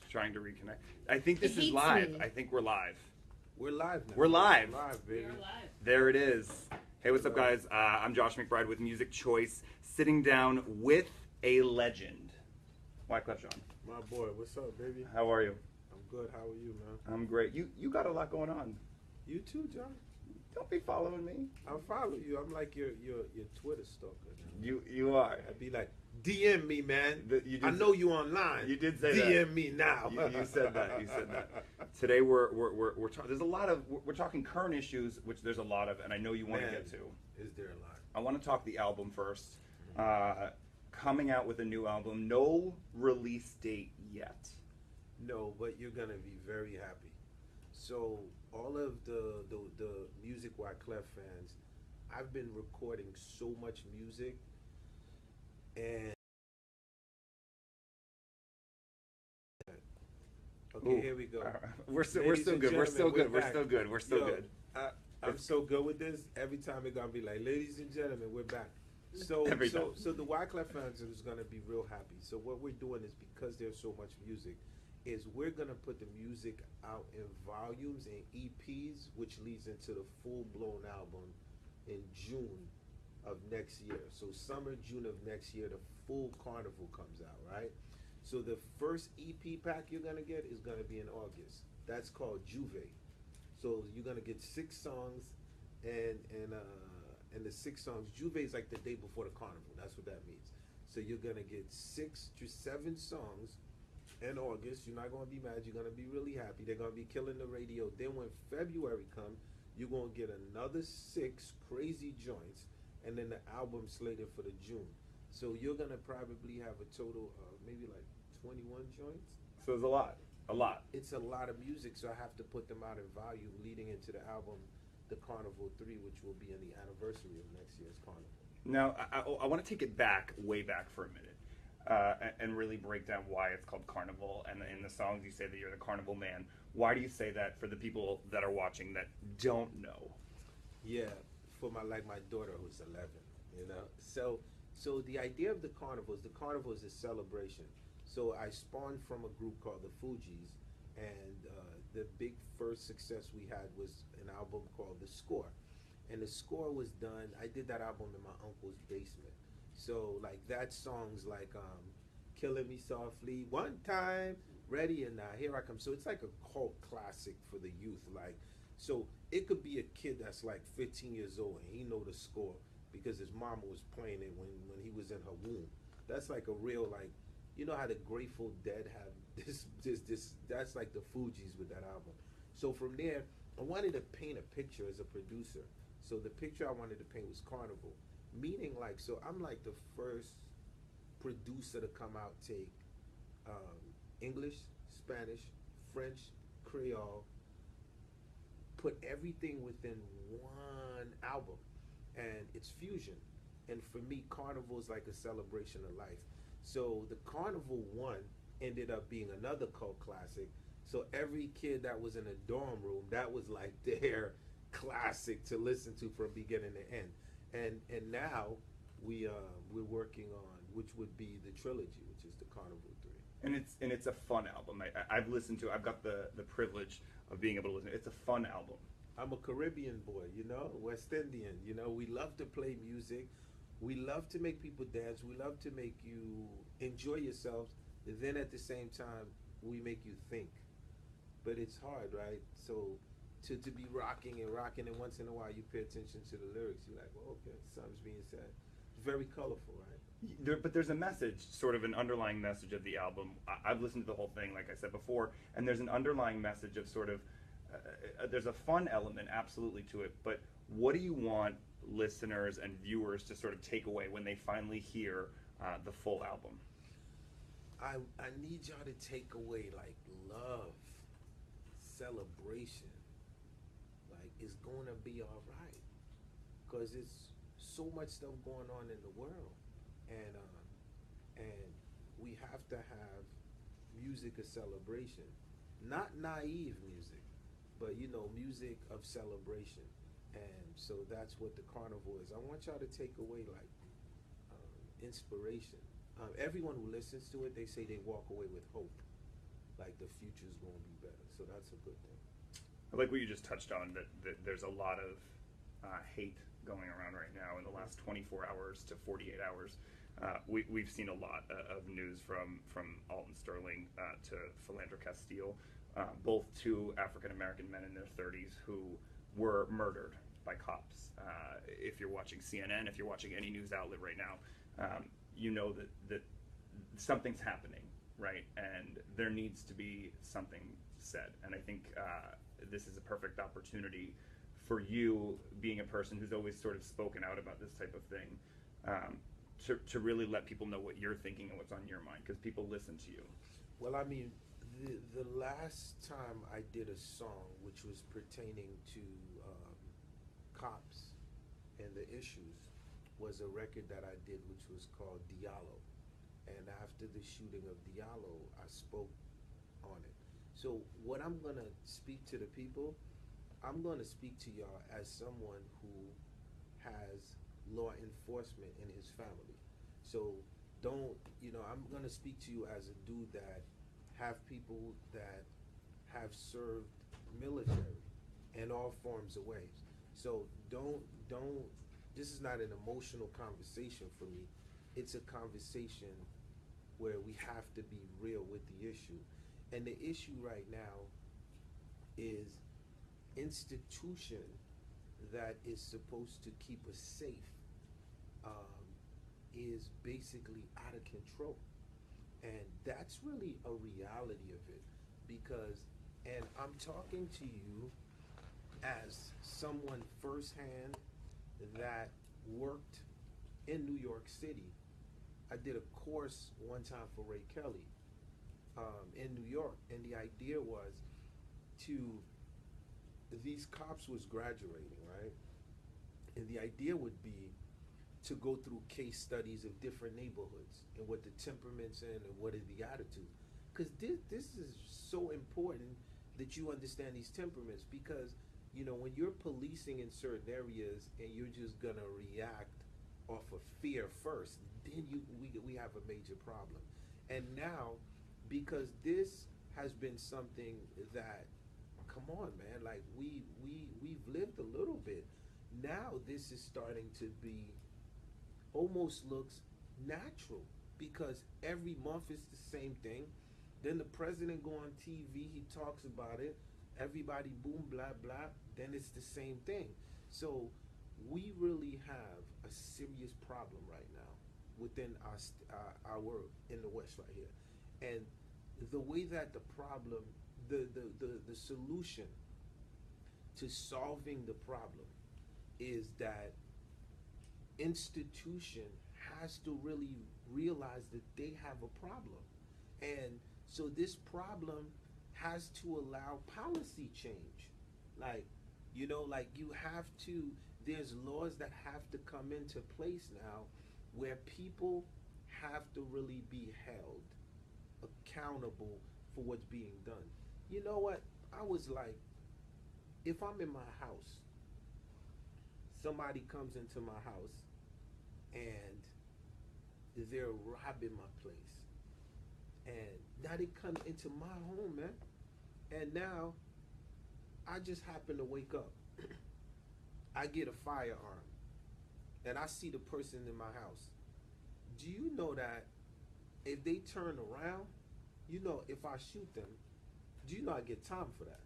trying to reconnect. I think this It is hates live. me. I think we're live. We're live now. We're live. We're live, baby. You're alive. There it is. Hey, what's up, guys? I'm Josh McBride with Music Choice, sitting down with a legend. Wyclef, John. My boy, what's up, baby? How are you? I'm good. How are you, man? I'm great. You got a lot going on. You too, John. Don't be following me. I'll follow you. I'm like your Twitter stalker. You are. I'd be like, DM me, man. I know you online. You did say DM that. me now. You said that. You said that. Today we're there's a lot of we're talking current issues, which there's a lot of, and I know you want to get to. Is there a lot? I want to talk the album first. Coming out with a new album, no release date yet. No, but you're gonna be very happy. So all of the music Wyclef fans, I've been recording so much music, and okay, Ooh. here we go. We're still Ladies good. and We're gentlemen, still good. we're We're still back. good. We're still Yo, good. I'm so good with this. Every time it's gonna be like, ladies and gentlemen, we're back. So Every time. so the Wyclef fans is gonna be real happy. So what we're doing is, because there's so much music, is we're gonna put the music out in volumes and EPs, which leads into the full blown album in June of next year. So summer, June of next year, the full Carnival comes out, right? So the first EP pack you're gonna get is gonna be in August. That's called Juve. So you're gonna get 6 songs, and the 6 songs, Juve is like the day before the Carnival. That's what that means. So you're gonna get 6 to 7 songs in August. You're not gonna be mad. You're gonna be really happy. They're gonna be killing the radio. Then when February comes, you're gonna get another 6 crazy joints, and then the album slated for the June. So you're gonna probably have a total of maybe like 21 joints. So there's a lot. It's a lot of music, so I have to put them out in volume leading into the album, the Carnival 3, which will be in the anniversary of next year's Carnival. Now, I want to take it back, way back for a minute, and really break down why it's called Carnival. And in the songs, you say that you're the Carnival Man. Why do you say that for the people that are watching that don't know? Yeah, for my daughter who's 11, you know. So the idea of the Carnival is a celebration. So I spawned from a group called the Fugees, and the big first success we had was an album called The Score. And The Score was done, I did that album in my uncle's basement. So like that song's like Killing Me Softly, One Time, Ready and Now, Here I Come. So it's like a cult classic for the youth. Like, so it could be a kid that's like 15 years old and he know The Score because his mama was playing it when he was in her womb. That's like a real, like, you know how the Grateful Dead have this that's like the Fugees with that album. So from there, I wanted to paint a picture as a producer. So the picture I wanted to paint was Carnival, meaning like, so I'm like the first producer to come out, take English, Spanish, French, Creole, put everything within one album, and it's fusion. And for me, Carnival is like a celebration of life. So the Carnival 1 ended up being another cult classic. So every kid that was in a dorm room, that was like their classic to listen to from beginning to end. And now we're working on, which would be the trilogy, which is the Carnival 3. And it's a fun album. I've listened to. I've got the privilege of being able to listen. It's a fun album. I'm a Caribbean boy, you know, West Indian. You know, we love to play music. We love to make people dance. We love to make you enjoy yourselves. Then at the same time, we make you think. But it's hard, right? So to be rocking, and once in a while you pay attention to the lyrics. You're like, well, okay, something's being said. It's very colorful, right? But there's a message, sort of an underlying message of the album. I've listened to the whole thing, like I said before, and there's an underlying message of sort of, there's a fun element absolutely to it, but what do you want listeners and viewers to sort of take away when they finally hear the full album? I need y'all to take away like love, celebration. Like, it's gonna be all right, cause it's so much stuff going on in the world, and we have to have music of celebration, not naive music, but you know, music of celebration. And so that's what the Carnival is. I want y'all to take away like inspiration. Everyone who listens to it, they say they walk away with hope. Like the future's gonna be better. So that's a good thing. I like what you just touched on, that there's a lot of hate going around right now in the last 24 hours to 48 hours. We've seen a lot of news from Alton Sterling to Philandro Castile, both two African American men in their 30s who were murdered by cops. If you're watching CNN, if you're watching any news outlet right now, you know that something's happening, right? And there needs to be something said. And I think this is a perfect opportunity for you, being a person who's always sort of spoken out about this type of thing, to really let people know what you're thinking and what's on your mind, because people listen to you. Well, I mean, the last time I did a song which was pertaining to cops and the issues was a record that I did which was called Diallo. And after the shooting of Diallo, I spoke on it. So what I'm going to speak to the people, I'm going to speak to y'all as someone who has law enforcement in his family. So don't, I'm going to speak to you as a dude that have people that have served military in all forms of ways. So don't, this is not an emotional conversation for me. It's a conversation where we have to be real with the issue. And the issue right now is institution that is supposed to keep us safe is basically out of control. And that's really a reality of it, because, and I'm talking to you as someone firsthand that worked in New York City. I did a course one time for Ray Kelly in New York, and the idea was these cops was graduating, right? And the idea would be to go through case studies of different neighborhoods and what the temperaments in and what are the attitudes. Because this is so important that you understand these temperaments, because when you're policing in certain areas and you're just gonna react off of fear first, then we have a major problem. And now, because this has been something that, come on, man, like we've lived a little bit. Now this is starting to be, almost looks natural, because every month it's the same thing. Then the president go on TV, he talks about it, everybody boom, blah, blah, then it's the same thing. So we really have a serious problem right now within our in the West right here. And the way that the problem, the solution to solving the problem is that institution has to really realize that they have a problem. And so this problem has to allow policy change. Like you have to, there's laws that have to come into place now where people have to really be held accountable for what's being done. You know what? I was like, if I'm in my house, somebody comes into my house and they're robbing my place, and now they come into my home, man, and now I just happen to wake up. I get a firearm and I see the person in my house. Do you know that if they turn around, if I shoot them, do you know I get time for that?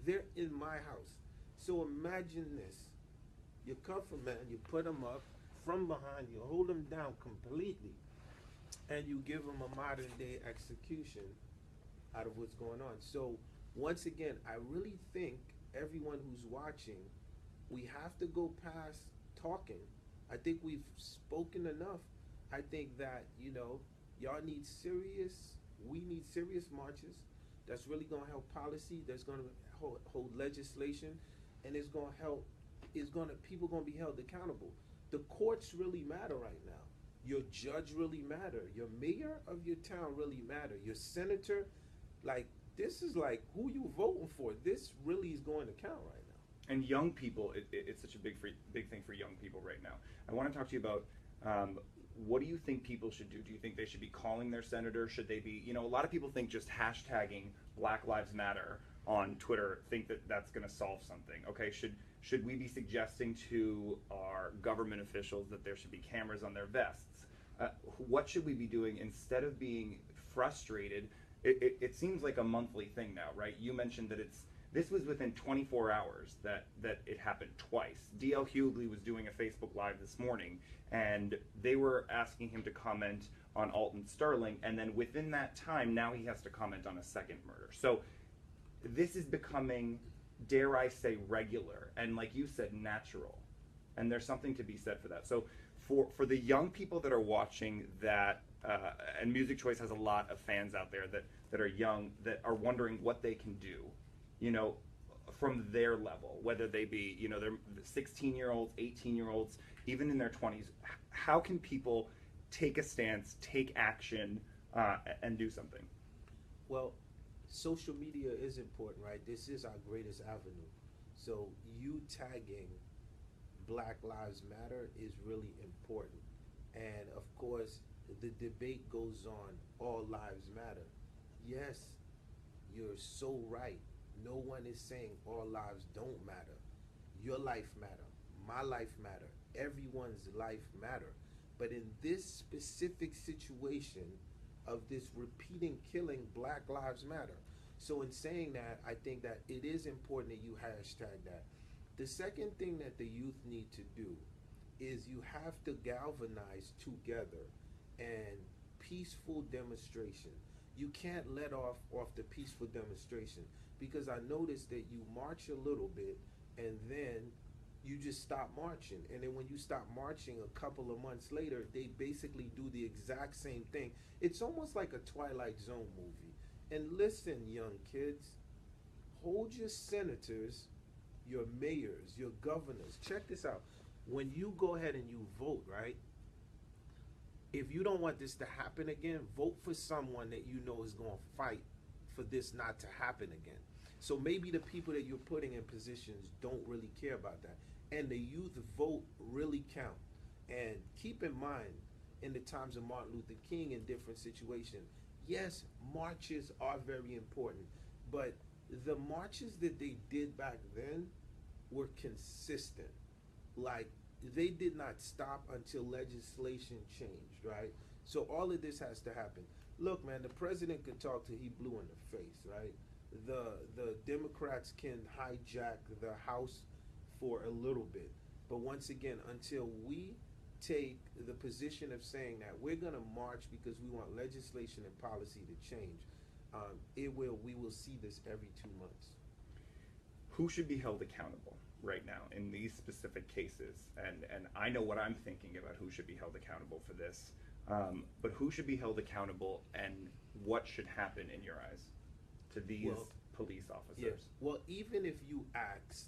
They're in my house. So imagine this. You come from man, you put them up from behind, you hold them down completely, and you give them a modern day execution out of what's going on. So once again, I really think everyone who's watching, we have to go past talking. I think we've spoken enough. I think that, y'all need we need serious marches that's really going to help policy, that's going to hold legislation, and it's going to help, people going to be held accountable. The courts really matter right now. Your judge really matter. Your mayor of your town really matter. Your senator, this is like who you voting for. This really is going to count right now. And young people, it's such a big thing for young people right now. I want to talk to you about what do you think people should do? Do you think they should be calling their senator? Should they be, a lot of people think just hashtagging Black Lives Matter on Twitter, think that that's going to solve something. Okay, should we be suggesting to our government officials that there should be cameras on their vests? What should we be doing instead of being frustrated? It seems like a monthly thing now, right? You mentioned that this was within 24 hours that it happened twice. D.L. Hughley was doing a Facebook Live this morning, and they were asking him to comment on Alton Sterling, and then within that time, now he has to comment on a second murder. So this is becoming, dare I say, regular, and like you said, natural. And there's something to be said for that. So for the young people that are watching that, and Music Choice has a lot of fans out there that are young, that are wondering what they can do, from their level, whether they be, they're 16-year-olds, 18-year-olds, even in their 20s. How can people take a stance, take action, and do something? Well, social media is important, right? This is our greatest avenue. So you tagging Black Lives Matter is really important. And of course, the debate goes on, all lives matter. Yes, you're so right. No one is saying all lives don't matter. Your life matter, my life matter, everyone's life matter. But in this specific situation of this repeating killing, Black Lives Matter. So in saying that, I think that it is important that you hashtag that. The second thing that the youth need to do is you have to galvanize together and peaceful demonstration. You can't let off the peaceful demonstration, because I noticed that you march a little bit and then you just stop marching. And then when you stop marching a couple of months later, they basically do the exact same thing. It's almost like a Twilight Zone movie. And listen, young kids, hold your senators, your mayors, your governors. Check this out. When you go ahead and you vote, right? If you don't want this to happen again, vote for someone that you know is going to fight for this not to happen again. So maybe the people that you're putting in positions don't really care about that. And the youth vote really count. And keep in mind, in the times of Martin Luther King in different situations, yes, marches are very important, but the marches that they did back then were consistent. Like, they did not stop until legislation changed, right? So all of this has to happen. Look, man, the president can talk till he blue in the face, right? The Democrats can hijack the House for a little bit. But once again, until we take the position of saying that we're going to march because we want legislation and policy to change, we will see this every 2 months. Who should be held accountable right now in these specific cases? And I know what I'm thinking about who should be held accountable for this, but who should be held accountable, and what should happen in your eyes to these police officers? Yes. Well, even if you ask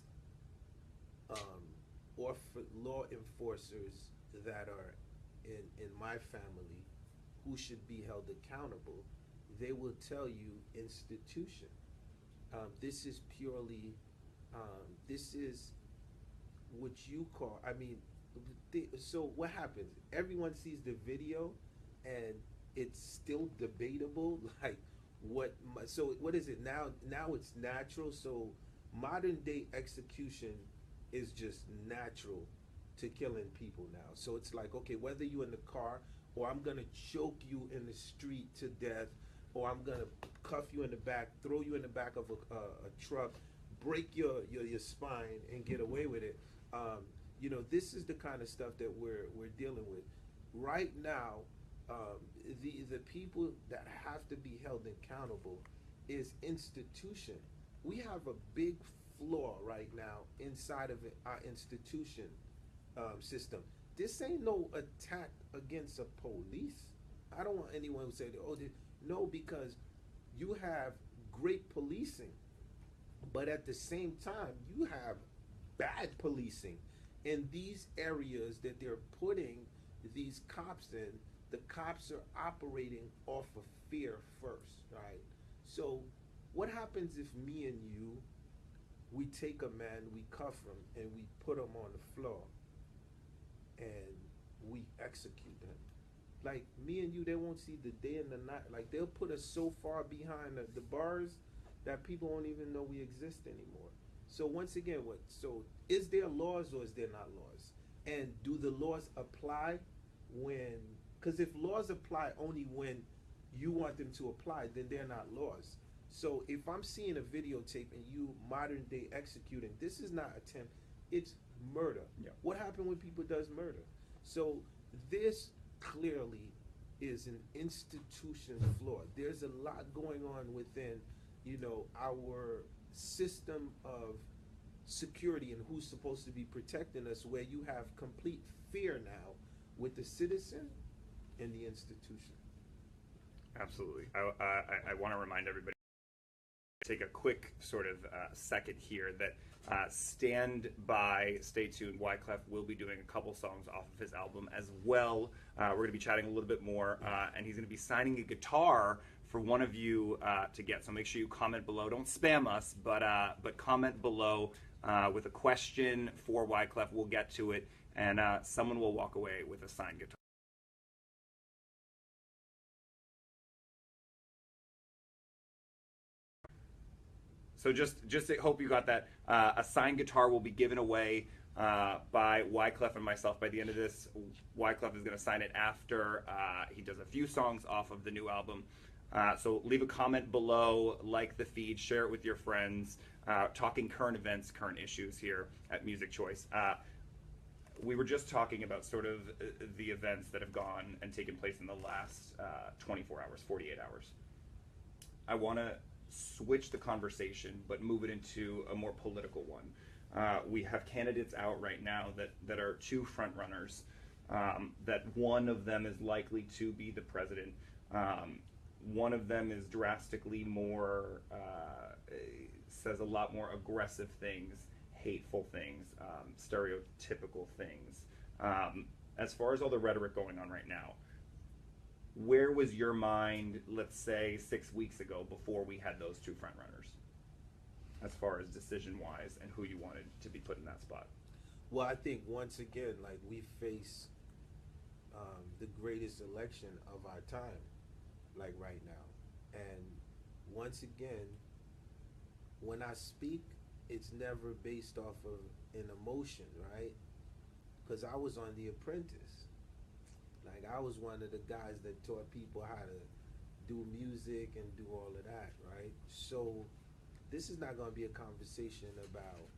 or for law enforcers that are in my family who should be held accountable, they will tell you institution. This is purely, this is what you call, so what happens? Everyone sees the video and it's still debatable, like so what is it now? Now it's natural, so modern day execution is just natural to killing people now. So it's like, okay, whether you're in the car, or I'm gonna choke you in the street to death, or I'm gonna cuff you in the back, throw you in the back of a truck, break your spine and get away with it. This is the kind of stuff that we're dealing with right now. The people that have to be held accountable is institution. We have a big flaw right now inside of our institution system. This ain't no attack against a police. I don't want anyone who say, no, because you have great policing, but at the same time, you have bad policing in these areas that they're putting these cops in. The cops are operating off of fear first, right? So what happens if me and you, we take a man, we cuff him, and we put him on the floor, and we execute him? like me and you, they won't see the day and the night. Like they'll put us so far behind the bars that people won't even know we exist anymore. So once again, what? So is there laws or is there not laws? And do the laws apply when? Because if laws apply only when you want them to apply, then they're not laws. So if I'm seeing a videotape and you modern day executing, this is not attempt, it's murder. Yeah. What happened when people does murder? So this clearly is an institution flaw. There's a lot going on within, our system of security and who's supposed to be protecting us, where you have complete fear now with the citizen and the institution. Absolutely. I want to remind everybody, take a quick sort of second here, that stand by, stay tuned. Wyclef will be doing a couple songs off of his album as well. We're going to be chatting a little bit more, and he's going to be signing a guitar for one of you to get. So make sure you comment below. Don't spam us, but comment below with a question for Wyclef. We'll get to it, and someone will walk away with a signed guitar. So just hope you got that. A signed guitar will be given away by Wyclef and myself by the end of this. Wyclef is going to sign it after he does a few songs off of the new album. So leave a comment below, like the feed, share it with your friends. Talking current events, current issues here at Music Choice. We were just talking about sort of the events that have gone and taken place in the last 24 hours, 48 hours. I want to switch the conversation, but move it into a more political one. We have candidates out right now that are two front runners, that one of them is likely to be the president. One of them is drastically more, says a lot more aggressive things, hateful things, stereotypical things. As far as all the rhetoric going on right now, where was your mind, let's say 6 weeks ago, before we had those two front runners, as far as decision-wise and who you wanted to be put in that spot? Well, I think once again, like, we face the greatest election of our time, like right now. And once again, when I speak, it's never based off of an emotion, right? Because I was on The Apprentice. Like, I was one of the guys that taught people how to do music and do all of that, right? So this is not going to be a conversation about,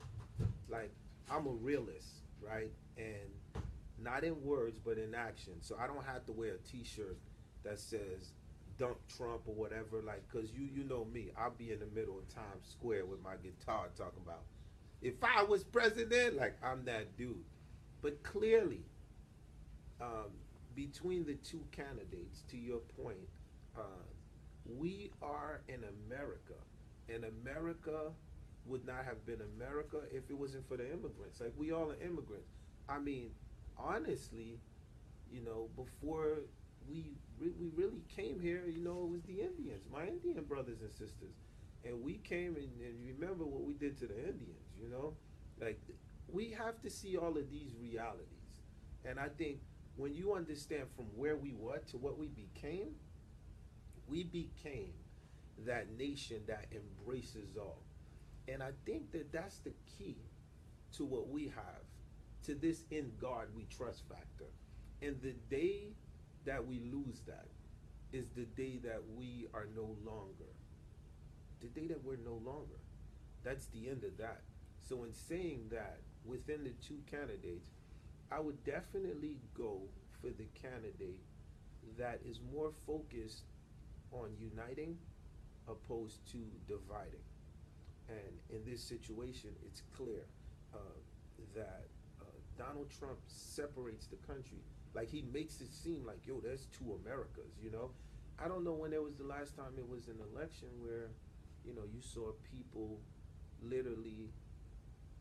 like, I'm a realist, right? And not in words, but in action. So I don't have to wear a t-shirt that says dump Trump or whatever, like, because you know me, I'll be in the middle of Times Square with my guitar talking about, if I was president, like, I'm that dude. But clearly, between the two candidates, to your point, we are in America, and America would not have been America if it wasn't for the immigrants. Like, we all are immigrants. I mean, honestly, before we really came here, it was the Indians, my Indian brothers and sisters, and we came and remember what we did to the Indians. Like, we have to see all of these realities, and I think when you understand from where we were to what we became that nation that embraces all. And I think that that's the key to what we have, to this in God we trust factor. And the day that we lose that is the day that we are no longer. The day that we're no longer. That's the end of that. So in saying that, within the two candidates, I would definitely go for the candidate that is more focused on uniting opposed to dividing. And in this situation, it's clear that Donald Trump separates the country. Like, he makes it seem like, yo, there's two Americas, I don't know when there was the last time it was an election where, you saw people literally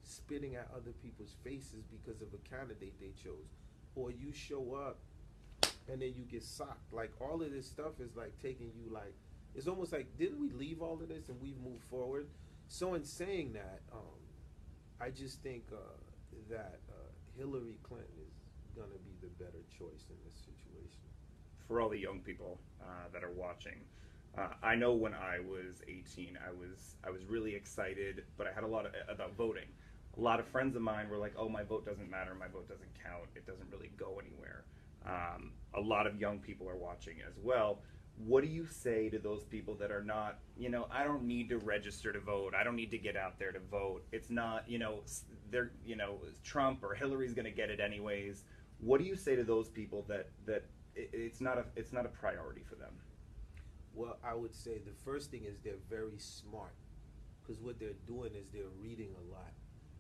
spitting at other people's faces because of a candidate they chose. Or you show up and then you get socked. Like, all of this stuff is like taking you, like, it's almost like, didn't we leave all of this and we've moved forward? So in saying that, I just think that Hillary Clinton is gonna be the better choice in this situation. for all the young people that are watching. I know when I was 18, I was really excited, but I had a lot about voting. A lot of friends of mine were like, "Oh, my vote doesn't matter. My vote doesn't count. It doesn't really go anywhere." A lot of young people are watching as well. What do you say to those people that are not, I don't need to register to vote. I don't need to get out there to vote. It's not, they're, Trump or Hillary's going to get it anyways. What do you say to those people that it's not a priority for them? Well, I would say the first thing is they're very smart, because what they're doing is they're reading a lot.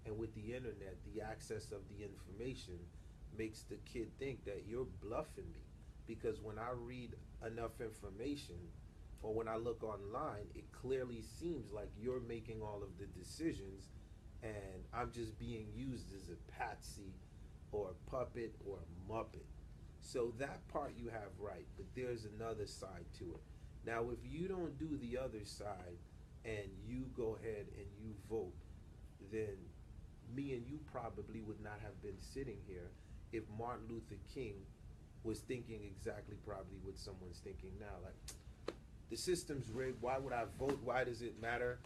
And with the internet, the access of the information makes the kid think that you're bluffing me. Because when I read enough information, or when I look online, it clearly seems like you're making all of the decisions and I'm just being used as a patsy or a puppet or a muppet. So that part you have right, but there's another side to it. Now, if you don't do the other side and you go ahead and you vote, then me and you probably would not have been sitting here if Martin Luther King was thinking exactly probably what someone's thinking now. Like, the system's rigged. Why would I vote? Why does it matter?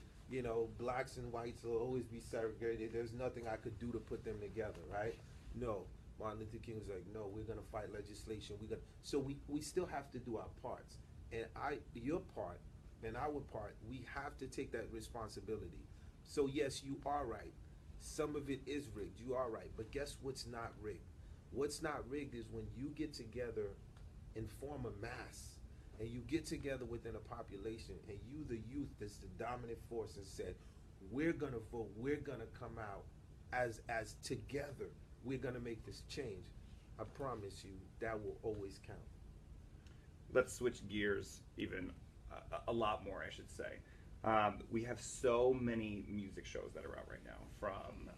Blacks and whites will always be segregated. There's nothing I could do to put them together, right? No. Martin Luther King was like, no, we're going to fight legislation. So we still have to do our parts. And your part and our part, we have to take that responsibility. So yes, you are right. Some of it is rigged. You are right. But guess what's not rigged? What's not rigged is when you get together and form a mass, and you get together within a population, and you, the youth, that's the dominant force, and said, we're going to vote, we're going to come out as together, we're going to make this change. I promise you, that will always count. Let's switch gears even a lot more, I should say. We have so many music shows that are out right now. From,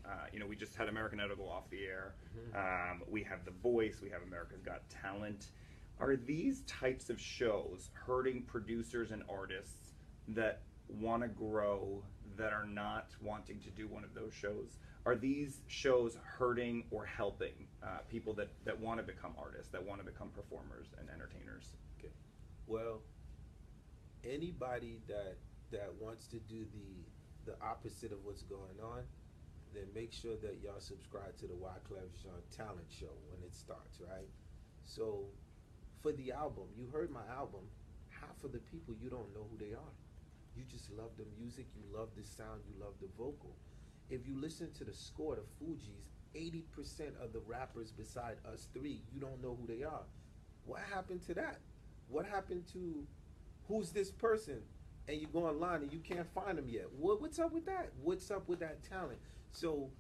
we just had American Idol go off the air. Mm-hmm. We have The Voice. We have America's Got Talent. Are these types of shows hurting producers and artists that want to grow, that are not wanting to do one of those shows? Are these shows hurting or helping people that want to become artists, that want to become performers and entertainers? Okay. Well, anybody that wants to do the opposite of what's going on, then make sure that y'all subscribe to the Wyclef Talent Show when it starts, right? So, for the album, you heard my album, half of the people, you don't know who they are. You just love the music, you love the sound, you love the vocal. If you listen to the score, the Fugees, 80% of the rappers beside us three, you don't know who they are. What happened to that? What happened to who's this person? And you go online and you can't find them yet. What's up with that? What's up with that talent? So,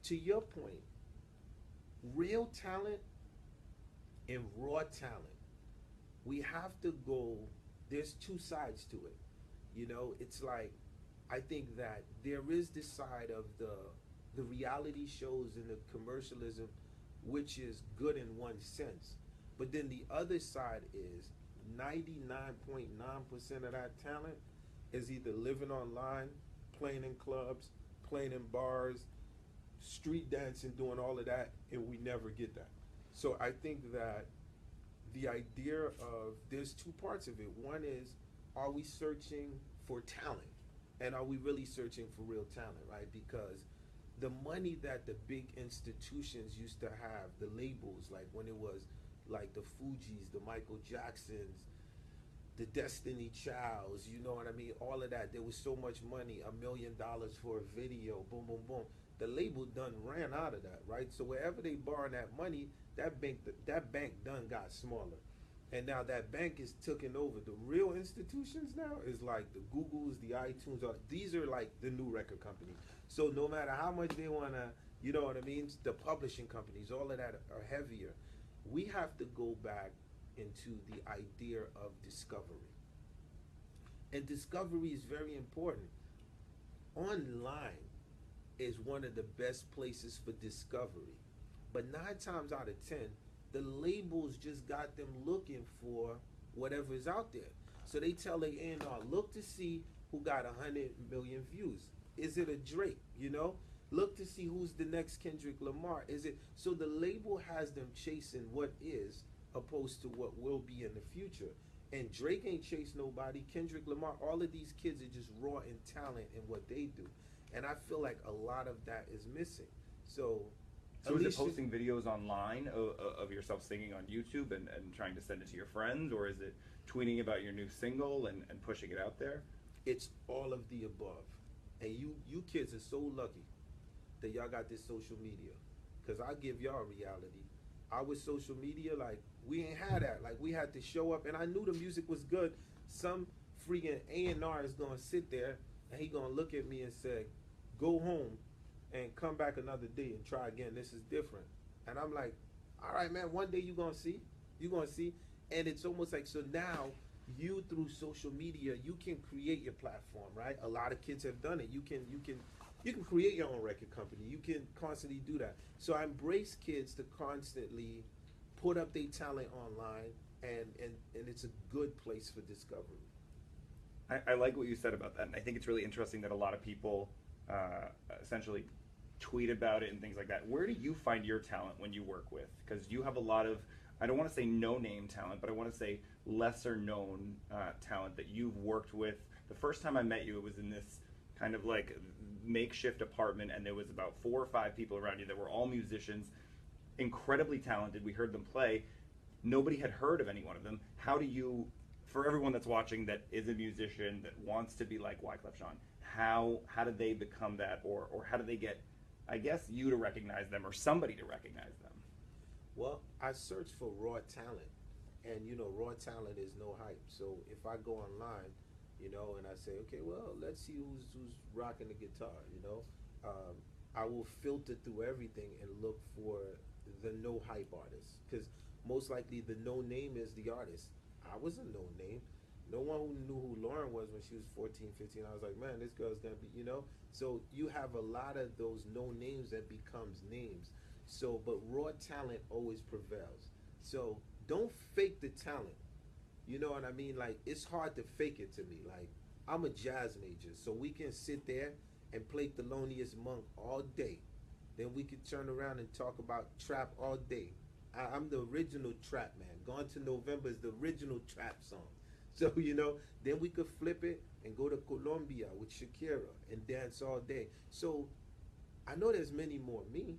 to your point, real talent and raw talent, we have to go, there's two sides to it. It's like, I think that there is this side of the reality shows and the commercialism, which is good in one sense. But then the other side is 99.9% of that talent is either living online, playing in clubs, playing in bars, street dancing, doing all of that, and we never get that. So I think that the idea of, there's two parts of it. One is, are we searching for talent? And are we really searching for real talent, right? Because the money that the big institutions used to have, the labels, like when it was like the Fugees, the Michael Jacksons, the Destiny Childs, you know what I mean? All of that. There was so much money, $1 million for a video, boom, boom, boom. The label done ran out of that, right? So wherever they borrowing that money, that bank done got smaller. And now that bank is taking over. The real institutions now is like the Googles, the iTunes. These are like the new record companies. So no matter how much they want to, you know what I mean? The publishing companies, all of that are heavier. We have to go back into the idea of discovery. And discovery is very important. Online is one of the best places for discovery. But 9 times out of 10, the labels just got them looking for whatever is out there. So they tell their A&R, look to see who got 100 million views. Is it a Drake, Look to see who's the next Kendrick Lamar. Is it? So the label has them chasing what is opposed to what will be in the future. And Drake ain't chased nobody. Kendrick Lamar, all of these kids are just raw in talent in what they do. And I feel like a lot of that is missing. So is it posting videos online of yourself singing on YouTube and trying to send it to your friends, or is it tweeting about your new single and pushing it out there? It's all of the above. And you kids are so lucky that y'all got this social media. Because I give y'all reality. Our social media, like, we ain't had that. Like, we had to show up, and I knew the music was good. Some freaking A&R is going to sit there, and he going to look at me and say, go home and come back another day and try again. This is different. And I'm like, all right, man, one day you're going to see. You're going to see. And it's almost like, so now you, through social media, you can create your platform, right? A lot of kids have done it. You can create your own record company. You can constantly do that. So I embrace kids to constantly put up their talent online, and it's a good place for discovery. I like what you said about that, and I think it's really interesting that a lot of people essentially tweet about it and things like that. Where do you find your talent when you work with? Because you have a lot of, I don't want to say no-name talent, but I want to say lesser-known talent that you've worked with. The first time I met you, it was in this kind of like makeshift apartment, and there was about 4 or 5 people around you that were all musicians, incredibly talented. We heard them play. Nobody had heard of any one of them. How do you, for everyone that's watching that is a musician that wants to be like Wyclef Jean, how did they become that, or how do they get, I guess, you to recognize them or somebody to recognize them? Well, I search for raw talent, and raw talent is no hype. So if I go online, and I say, okay, well, let's see who's rocking the guitar, I will filter through everything and look for the no hype artists, because most likely the no name is the artist. I was a no name. No one who knew who Lauren was when she was 14, 15. I was like, man, this girl's gonna be, So you have a lot of those no names that becomes names. So, but raw talent always prevails. So don't fake the talent. You know what I mean? Like, it's hard to fake it to me. Like, I'm a jazz major, so we can sit there and play Thelonious Monk all day. Then we could turn around and talk about trap all day. I'm the original trap man. Gone to November is the original trap song. So, then we could flip it and go to Colombia with Shakira and dance all day. So I know there's many more me.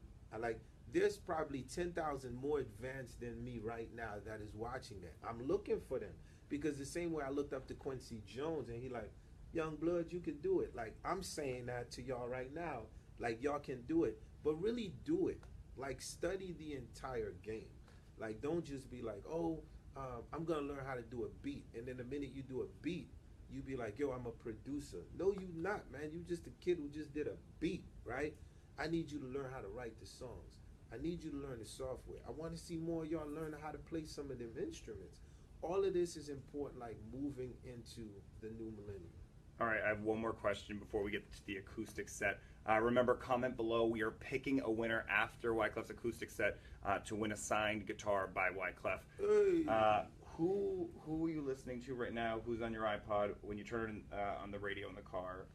There's probably 10,000 more advanced than me right now that is watching that. I'm looking for them, because the same way I looked up to Quincy Jones and he like, young blood, you can do it. Like, I'm saying that to y'all right now, like, y'all can do it, but really do it. Like, study the entire game. Like, don't just be like, oh, I'm gonna learn how to do a beat, and then the minute you do a beat, you be like, yo, I'm a producer. No, you not, man. You just a kid who just did a beat, right? I need you to learn how to write the songs. I need you to learn the software. I want to see more of y'all learn how to play some of them instruments. All of this is important, like moving into the new millennium. All right, I have one more question before we get to the acoustic set. Remember, comment below. We are picking a winner after Wyclef's acoustic set to win a signed guitar by Wyclef. Hey. Who are you listening to right now? Who's on your iPod when you turn it on the radio in the car?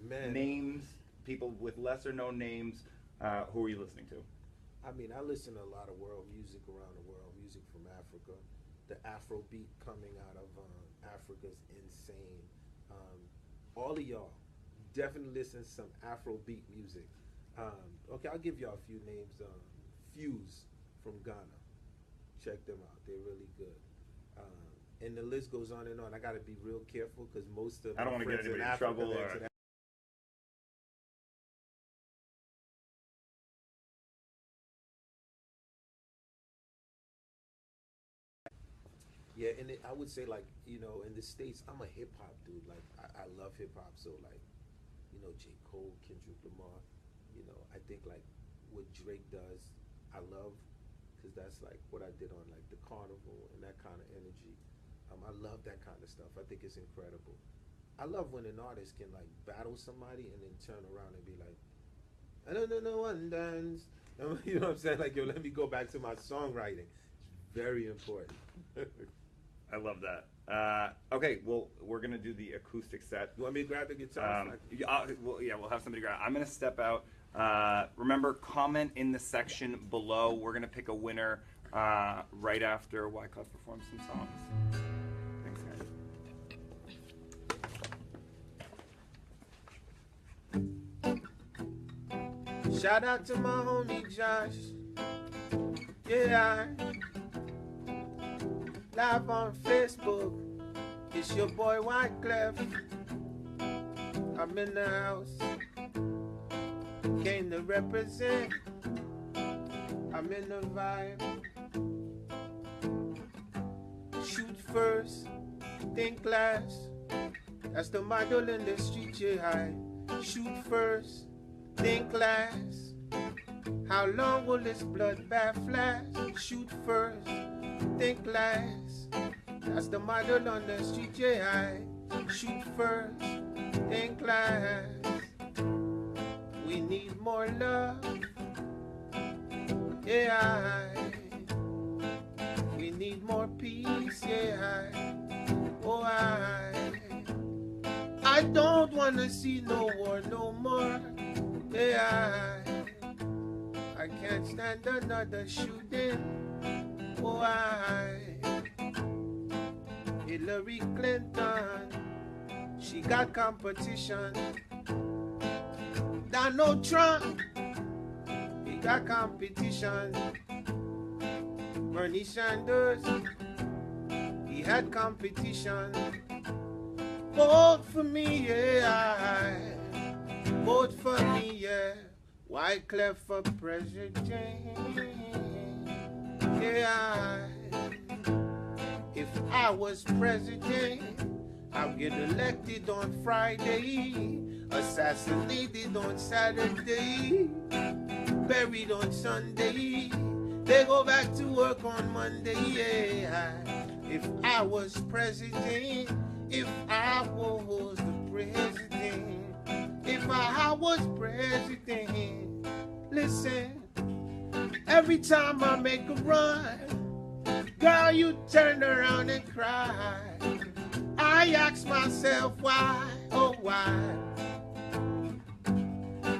Man. Names, people with lesser known names. Who are you listening to? I mean, I listen to a lot of world music around the world, music from Africa. The Afrobeat coming out of Africa is insane. All of y'all, definitely listen to some Afrobeat music. Okay, I'll give y'all a few names. Fuse from Ghana. Check them out. They're really good. And the list goes on and on. I got to be real careful because most of I don't want to get anybody in trouble. Yeah, and I would say, like, in the States, I'm a hip hop dude. Like, I love hip hop. So, like, J. Cole, Kendrick Lamar, I think, like, what Drake does, I love, because that's, like, what I did on, like, the Carnival and that kind of energy. I love that kind of stuff. I think it's incredible. I love when an artist can, like, battle somebody and then turn around and be like, I don't know one dance. You know what I'm saying? Like, yo, let me go back to my songwriting. It's very important. I love that. Okay, well, we're going to do the acoustic set. You want me to grab the guitar? We'll have somebody grab. I'm going to step out. Remember, comment in the section below. We're going to pick a winner right after Wyclef performs some songs. Thanks, guys. Shout out to my homie Josh. Yeah, live on Facebook. It's your boy Wyclef. I'm in the house. Came to represent. I'm in the vibe. Shoot first, think last. That's the motto in the street, yeah. Shoot first, think last. How long will this bloodbath last? Shoot first, think last. That's the motto on the street, yeah. Shoot first, think last. We need more love, yeah. We need more peace, yeah. Oh, I don't wanna see no war no more, yeah. I can't stand another shooting, oh, Hillary Clinton, she got competition. Donald Trump, he got competition. Bernie Sanders, he had competition. Vote for me, yeah. Vote for me, yeah. Wyclef for president, yeah. If I was president, I'd get elected on Friday, assassinated on Saturday, buried on Sunday. They go back to work on Monday, yeah. If I was president, if I was the president, if I was president, listen, every time I make a run, girl, you turn around and cry. I ask myself why, oh why?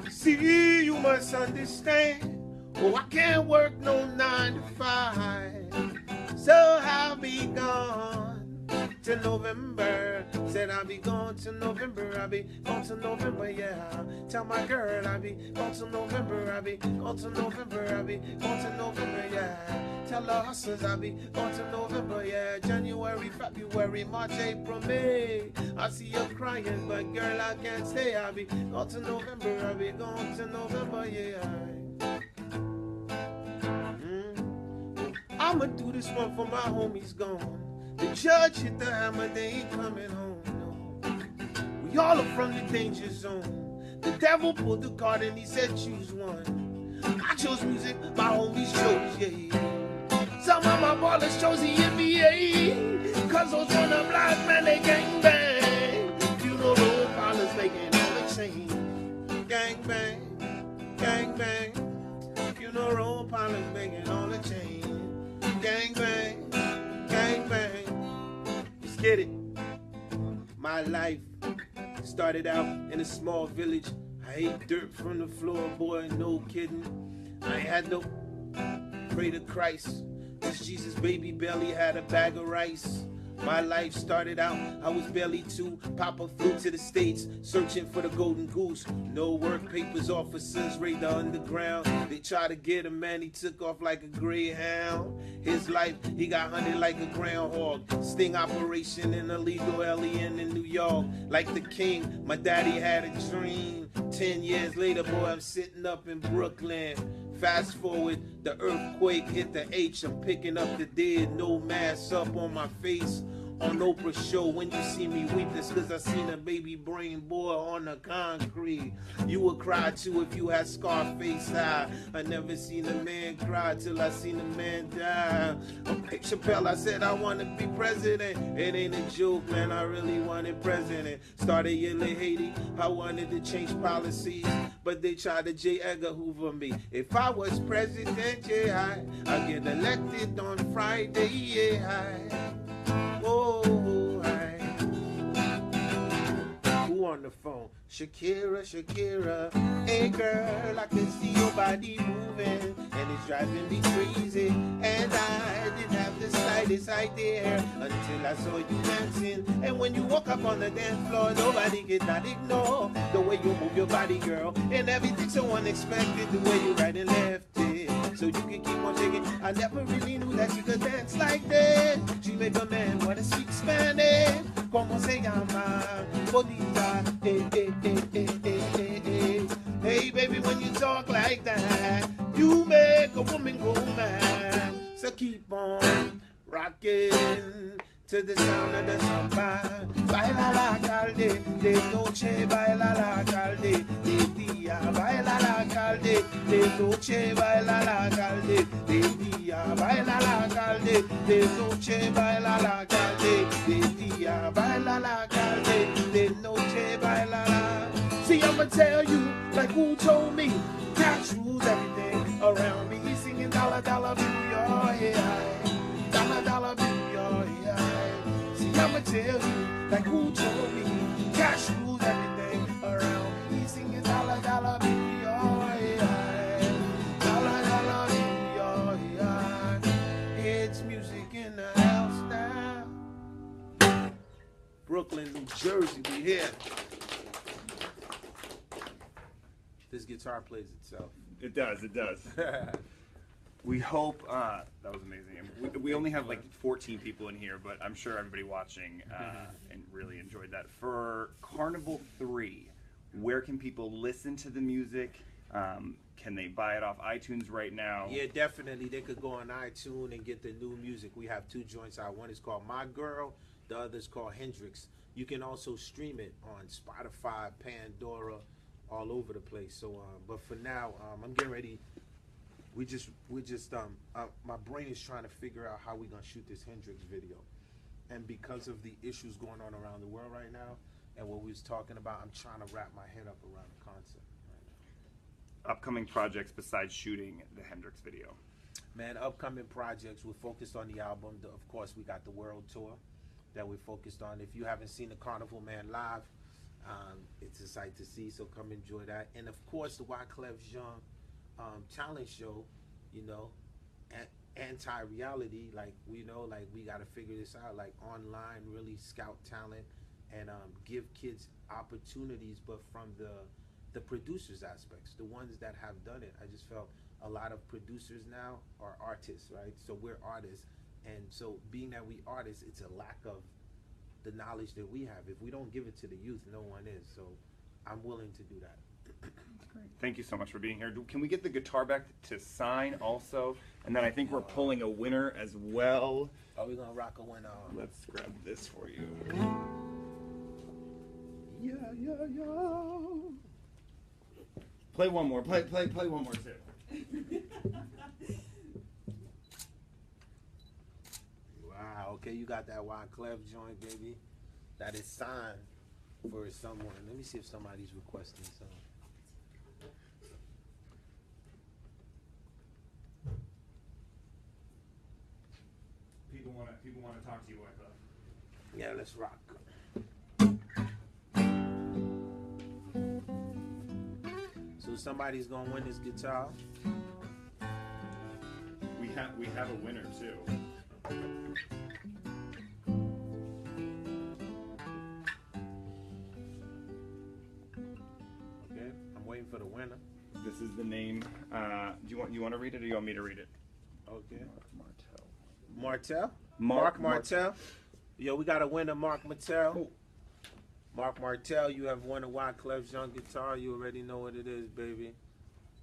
See, you must understand. Oh, I can't work no 9 to 5, so I'll be gone till November. Said I'll be gone till November. I'll be gone till November, yeah. Tell my girl I'll be gone till November. I'll be gone till November. I'll be gone till November, yeah. Tell the hustlers I'll be gone till November, yeah. January, February, March, April, May. I see you crying, but girl I can't stay. I'll be gone till November. I'll be gone till November, yeah. I'ma do this one for my homies gone. The judge hit the hammer, they ain't coming home, no. We all are from the danger zone. The devil pulled the card and he said choose one. I chose music, my homies chose, yeah. Some of my ballers chose the NBA, cause those one of black men, they gang bang. Funeral parlors making all the change. Gang bang, gang bang. Funeral parlors making all the change. Gang bang, gang bang. Let's get it. My life started out in a small village. I ate dirt from the floor, boy, no kidding. I ain't had no pray to Christ. This Jesus baby belly had a bag of rice. My life started out, I was barely 2. Papa flew to the States, searching for the golden goose. No work papers, officers raid the underground. They tried to get him, man, he took off like a greyhound. His life, he got hunted like a groundhog. Sting operation, an illegal alien in New York. Like the king, my daddy had a dream. 10 years later, boy, I'm sitting up in Brooklyn. Fast forward, the earthquake hit the H. I'm picking up the dead, no mask up on my face. On Oprah's show, when you see me weep, it's cause I seen a baby brain boy on the concrete. You would cry too if you had Scarface high. I never seen a man cry till I seen a man die. Chappelle, I said I wanna be president. It ain't a joke, man, I really wanted president. Started yelling Haiti, I wanted to change policies, but they tried to J. Edgar Hoover me. If I was president, yeah, I'd get elected on Friday, yeah. Oh, who on the phone. Shakira, Shakira, hey girl, I can see your body moving, and it's driving me crazy. And I didn't have the slightest idea until I saw you dancing. And when you walk up on the dance floor, nobody could not ignore the way you move your body, girl, and everything so unexpected, the way you right and left it, so you can keep on shaking. I never really knew that you could dance like that. She make a man wanna speak Spanish. Como se llama? Bonita. Hey, hey, hey, hey, hey, hey, hey. Hey, baby, when you talk like that, you make a woman go mad. So keep on rocking to the sound of the samba. Baila la calde, de noche, baila la calde, de día, baila la calde, de noche, baila la calde, de día, baila la calde, de noche, baila la calde, de día, baila la calde, de noche, baila la. See, I'ma tell you, like who told me, cash rules everything around me. Singing dollar, dollar bill, yeah, dollar, dollar bill, yeah. See, I'ma tell you, like who told me, cash rules everything around me. Singing dollar, dollar bill, yeah, dollar, dollar bill, yeah. It's music in the house now. Brooklyn, New Jersey, we here. This guitar plays itself. It does. It does. We hope that was amazing. We only have like 14 people in here, but I'm sure everybody watching and really enjoyed that. For Carnival 3, where can people listen to the music? Can they buy it off iTunes right now? Yeah, definitely. They could go on iTunes and get the new music. We have 2 joints out. One is called My Girl. The other is called Hendrix. You can also stream it on Spotify, Pandora, all over the place. So, but for now, I'm getting ready. We just my brain is trying to figure out how we're gonna shoot this Hendrix video, and because of the issues going on around the world right now, and what we was talking about, I'm trying to wrap my head up around the concept right now. Upcoming projects besides shooting the Hendrix video? Man, upcoming projects, we're focused on the album. Of course, we got the world tour that we're focused on. If you haven't seen the Carnival Man live, it's a sight to see, so come enjoy that. And of course, the Wyclef Jean talent show, you know, anti-reality, like we got to figure this out, like online, really scout talent and give kids opportunities, but from the producers aspects, the ones that have done it. I just felt a lot of producers now are artists, right? So we're artists, and so being that we artists, it's a lack of the knowledge that we have. If we don't give it to the youth, no one is. So I'm willing to do that. Great. Thank you so much for being here. Can we get the guitar back to sign also? And then I think we're pulling a winner as well. Are we gonna rock a winner? Let's grab this for you. Yeah. Play one more. Play one more too. Wow. Okay, you got that Wyclef joint, baby. That is signed for someone. Let me see if somebody's requesting something. People want to talk to you, Wyclef. Yeah, let's rock. So somebody's gonna win this guitar. We have a winner too. Okay, I'm waiting for the winner. This is the name. Do you want to read it, or do you want me to read it? Okay. Martel. Mark Martel. Yo, we got a winner, Mark Martel. Oh. Mark Martel, you have won a Wyclef Jean guitar. You already know what it is, baby.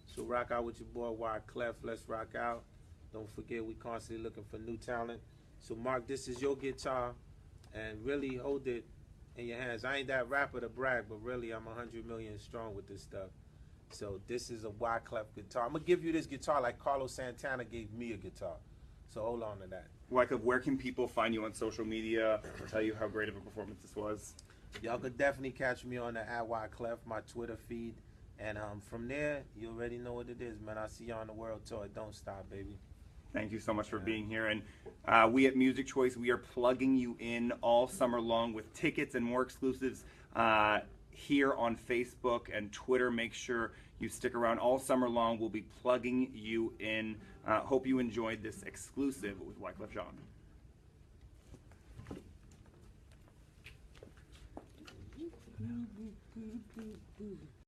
So rock out with your boy Wyclef. Let's rock out. Don't forget, we constantly looking for new talent. So Mark, this is your guitar, and really hold it in your hands. I ain't that rapper to brag, but really I'm 100 million strong with this stuff. So this is a Wyclef guitar. I'm gonna give you this guitar like Carlos Santana gave me a guitar. So hold on to that. Wyclef, where can people find you on social media? Tell you how great of a performance this was. Y'all could definitely catch me on the @Wyclef, my Twitter feed. And from there, you already know what it is, man. I'll see y'all on the world tour. Don't stop, baby. Thank you so much for being here. And we at Music Choice, we are plugging you in all summer long with tickets and more exclusives here on Facebook and Twitter. Make sure you stick around all summer long. We'll be plugging you in. Hope you enjoyed this exclusive with Wyclef Jean.